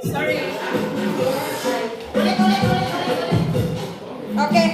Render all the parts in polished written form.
Sorry. Okay.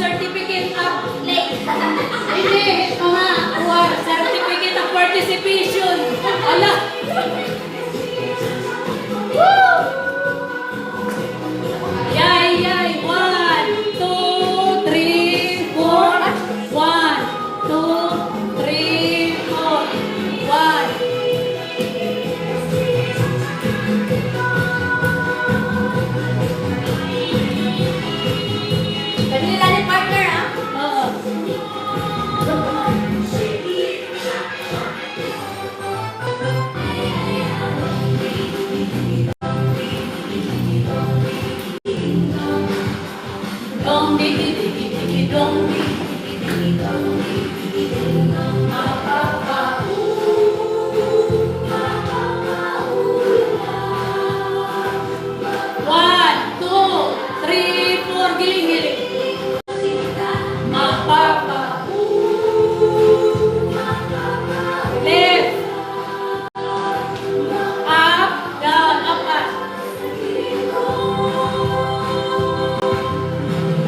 Certificate of hindi, mga certificate of participation. Ala! Yay, yay! 1, 2, 3, 4. 1, 2, 3, 4, 1. Kanila ni partner, ah? Oo. Dong di di di di di di dong di di di di dong di di di di dong. Pa pa pa pa pa pa 1, 2, 3, 4 giling-giling. Ma pa pa left up down up up.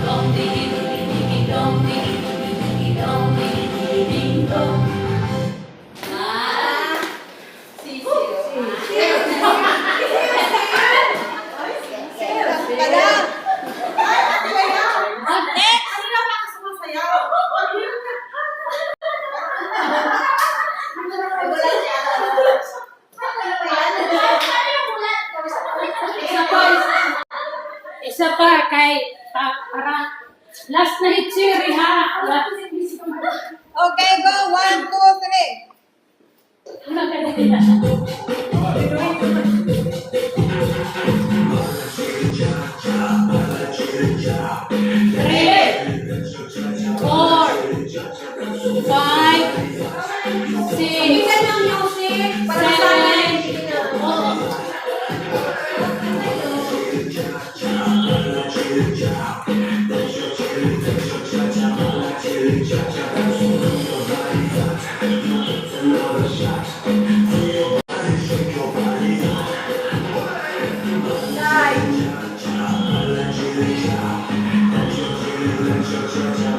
Dong di di di di di dong di di di di dong di di di dong. Ah, sisiyo. Isa pa kay para last na hitsiri ha. Okay, go. 1, 2, 3. Una ka na.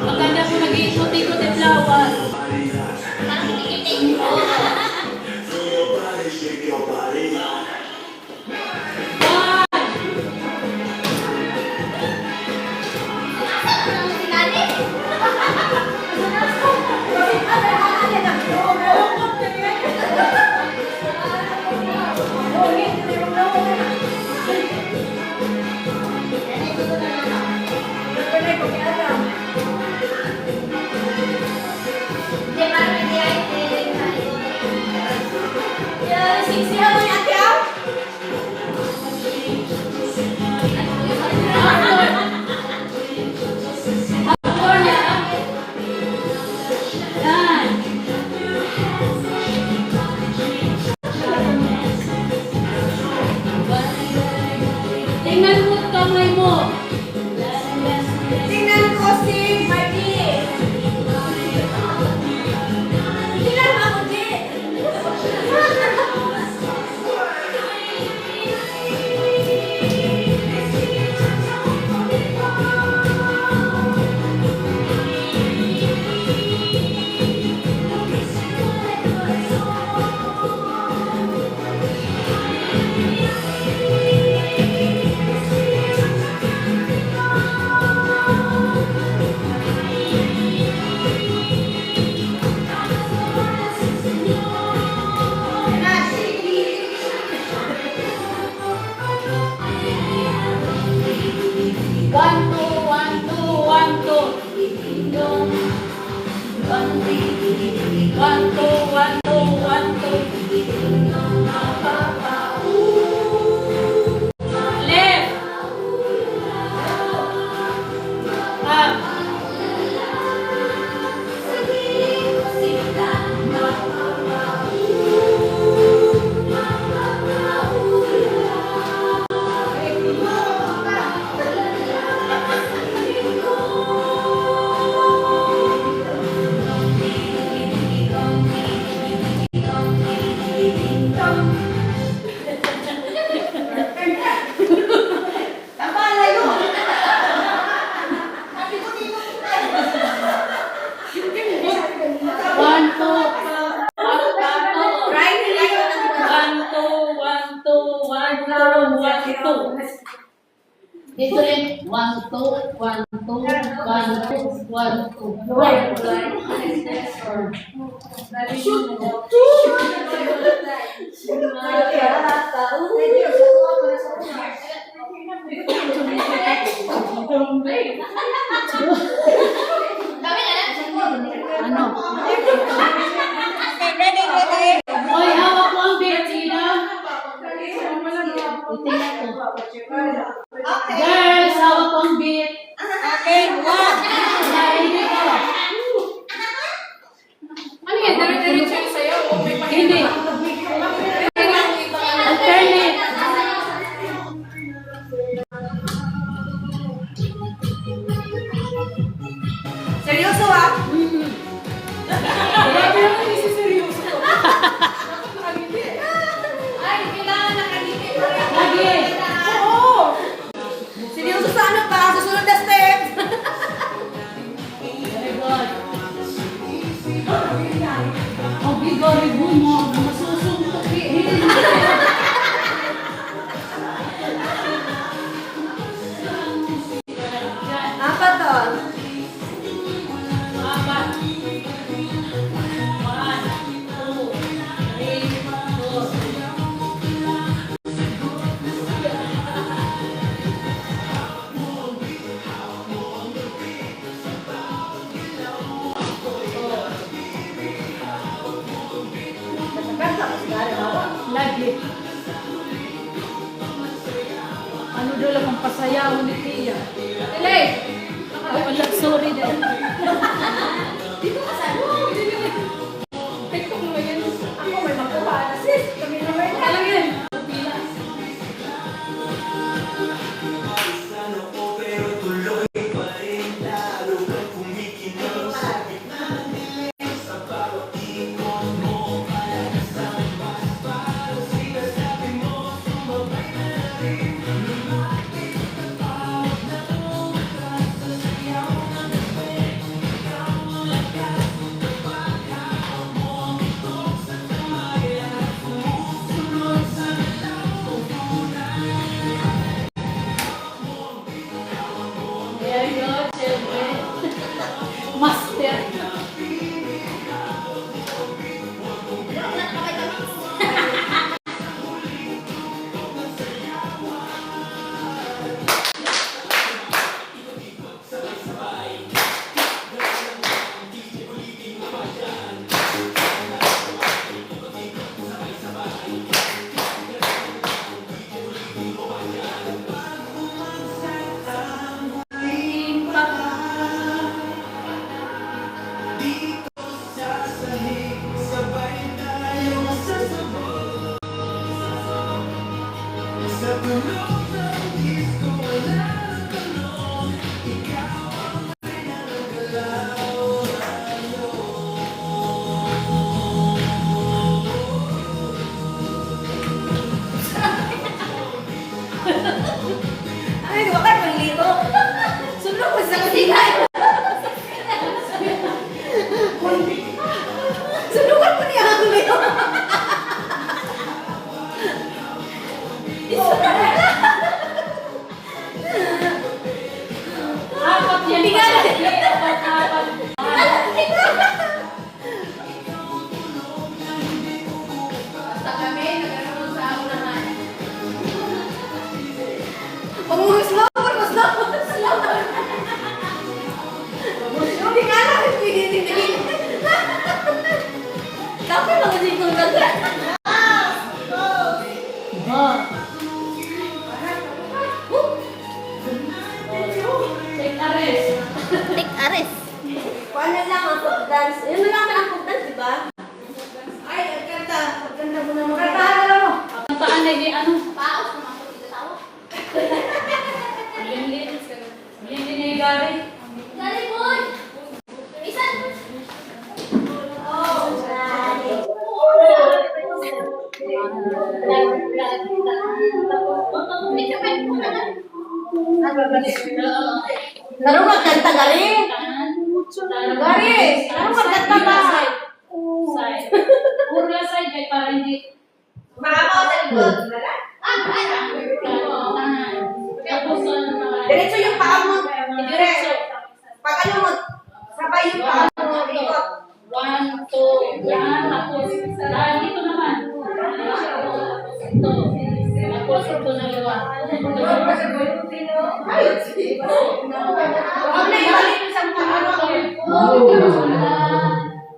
Maganda po nag-iikot-ikot yung flower. Parang tikiting. One, two, one, two, one, two. Ding dong. One, three. One, two, one, two, one, two. Ding dong. Pa, pa, pa. Left. Up. One, two. Dito rin, 1, 2, 1, 2, 1, 2, 1, 2. Right. Ano? Okay, ready, ready. Oy, hawak mo ang Bettina. Itingnan ko. Okay. Girls, hawak mo ang beat. Okay, one. Narinig ko. Ano yan? Dire-diretso yung sayo? O may Hindi. Alternate. Seryoso ah? Grabe naman yung seryoso ko. Ay, kailangan nakangiti pa rin. Lagi. Oo! Seryoso sa ano pa? Susunod na step. Very good. Oh, very good mo. Masusuntok. Apat doon. Apat. 1, 2, 3, 4. Lagi. Ano daw lang ang pasayaw ni Tia? Dili! Ay, wala, sorry din. TikTok mo yan. Ako may makuha na sis. Kami na may talagin. Very good, children. Master. Ay, di ba kayo malito? Sunod ko sa kusigan. Sunugan mo niya ako ngayon. Apat yan. Apat. Basta kami, nagkaroon sa unahan. Pag-slow, pag-slow. Ares. Kuha na lang ang folk dance. Yun na lang ang folk dance, di ba? Ay, ang ganda. Ang ganda mo naman. Ang paan na di ano? Paos naman ko dito tao. Hindi na gari. Dali boy. Isan. Laro magkanta galing. Galing. Laro magkanta ba? Side. Pura side kay para hindi. Mama, sa likod. Tapos Diretso yung paa mo. Diretso. Pag ano mo, sabay yung paa mo. Ikot. 1, 2, yan. Tapos, dito naman. Ito. Tapos, ito na luwa. Huwag na ibalik yung isang paa mo.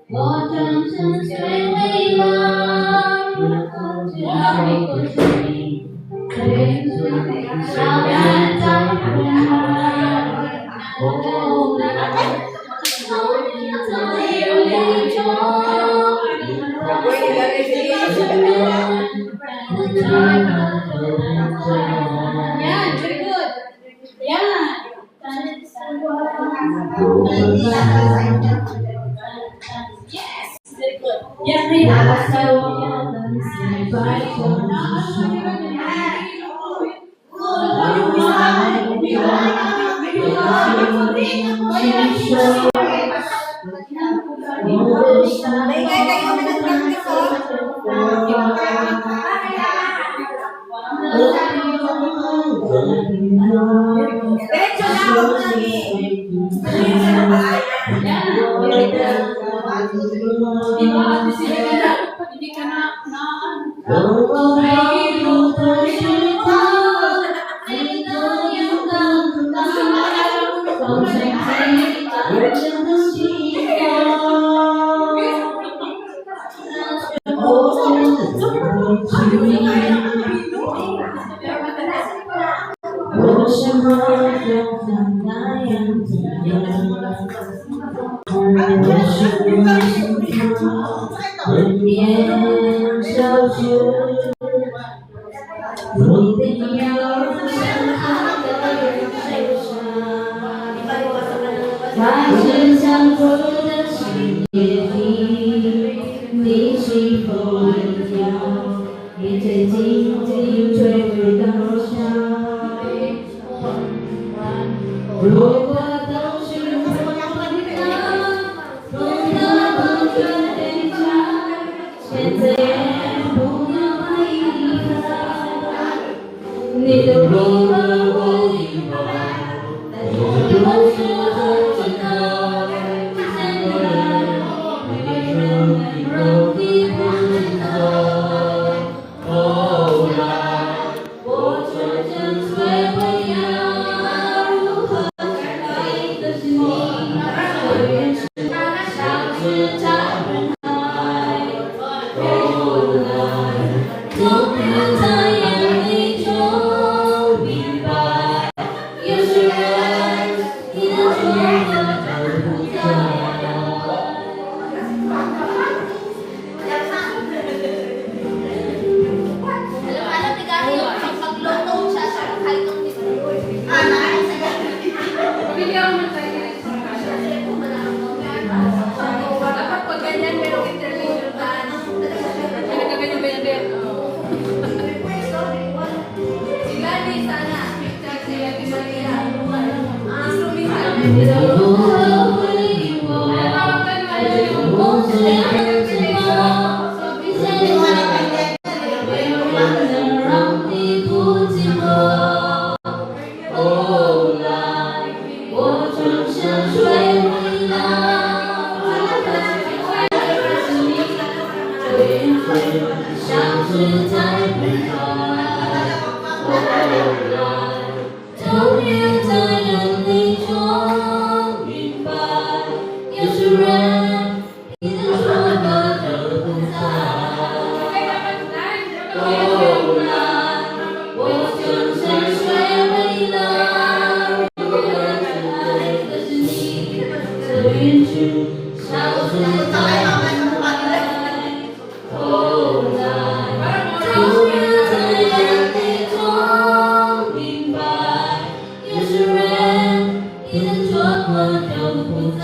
我真正最美了，我没过去，对着小人在乎有一种。 Yan, very good. Yan. Yes, very good. Yan, Maingay kayo na nag-practice, Diretso na, huwag na diretso na paa. Hindi ka na 一人错过就不再。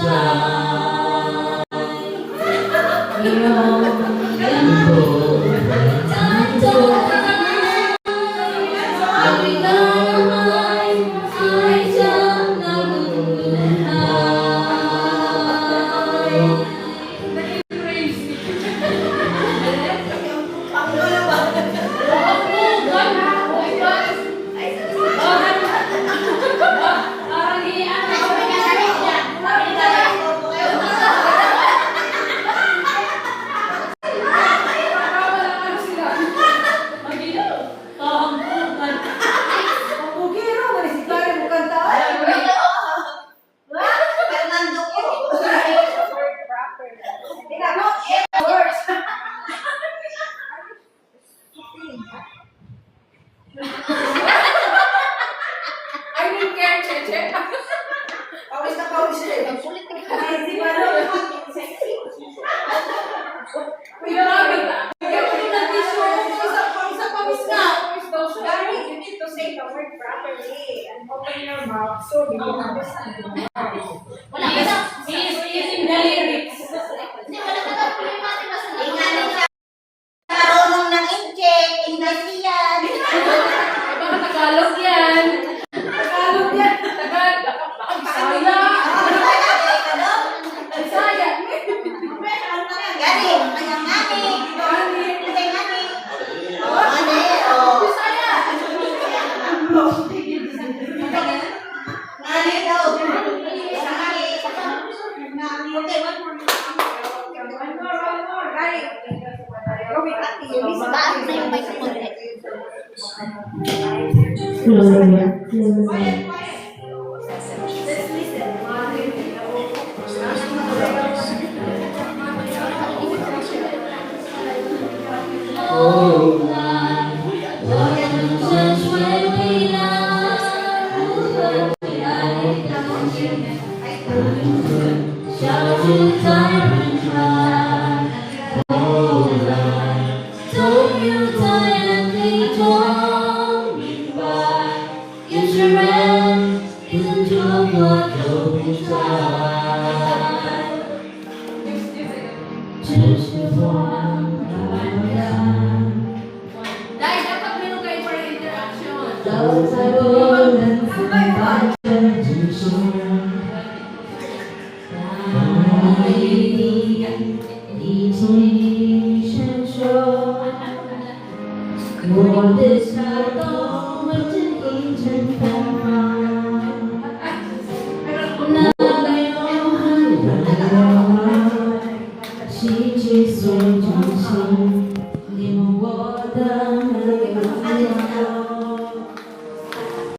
你永远不会再走开。有一个人爱着那孤独的海。Pagkukiro, manisipari mo kanta. Fernando ko. Tingnan mo, words. I don't care, Cheche. Pawis na pawis siya. Ay, si Mano. Grabe. Kaya ko yung nag-tissue. Isa pawis nga. Gary, you need to say the word properly and open your mouth so you will understand. Wala ka na. Using the lyrics. Hindi, wala ka na. Inganin siya. Marunong ng incheck, Indasian. Baka Tagalog yan. Tagalog yan. Tagalog. Baka Bisaya. Bisaya. Gary, kaya ngani. Kaya ngani. Ngani, oh. Bisaya. Ngani daw. Ngani. Okay, one more. Gary. Robin, ati. Baas na yung microphone. Let's listen.后来，我跟着谁回来？如何会爱到现在？消失在人海。后来，终于在人海中明白，有些人一曾错过就不再。只是忘了。Dahil dapat meron kayo for interaction. 都在我们自发的之中，爱已经闪烁，我的心。